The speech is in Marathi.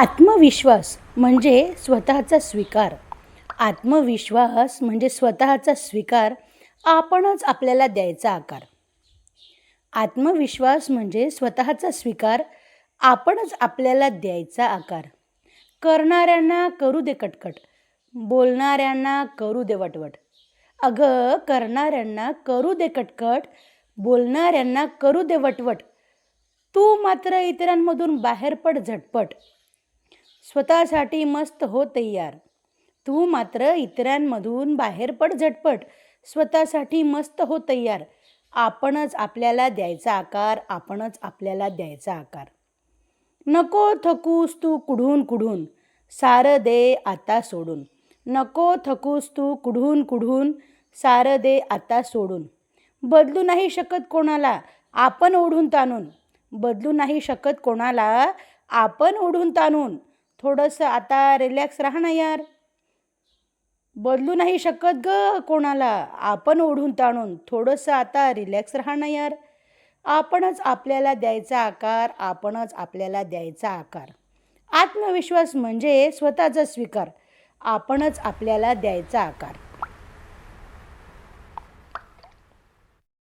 आत्मविश्वास म्हणजे स्वतःचा स्वीकार. आत्मविश्वास म्हणजे स्वतःचा स्वीकार, आपणच आपल्याला द्यायचा आकार. आत्मविश्वास म्हणजे स्वतःचा स्वीकार, आपणच आपल्याला द्यायचा आकार. करणाऱ्यांना करू दे कटकट, बोलणाऱ्यांना करू दे वटवट. अगं करणाऱ्यांना करू दे कटकट, बोलणाऱ्यांना करू दे वटवट. तू मात्र इतरांमधून बाहेर पड झटपट. स्वतःसाठी मस्त हो तय्यार. तू मात्र इतरांमधून बाहेर पड झटपट. स्वतःसाठी मस्त हो तय्यार. आपणच आपल्याला द्यायचा आकार, आपणच आपल्याला द्यायचा आकार. नको थकूस तू कुढून कुढून, सारं दे आता सोडून. नको थकूस तू कुढून कुढून, सारं दे आता सोडून. बदलू नाही शकत कोणाला आपण ओढून ताणून. बदलू नाही शकत कोणाला आपण ओढून ताणून. थोडंसं आता रिलॅक्स राहा ना यार. बदलू नाही शकत ग कोणाला आपण ओढून ताणून. थोडंसं आता रिलॅक्स राहा ना यार. आपणच आपल्याला द्यायचा आकार, आपणच आपल्याला द्यायचा आकार. आत्मविश्वास म्हणजे स्वतःचा स्वीकार, आपणच आपल्याला द्यायचा आकार.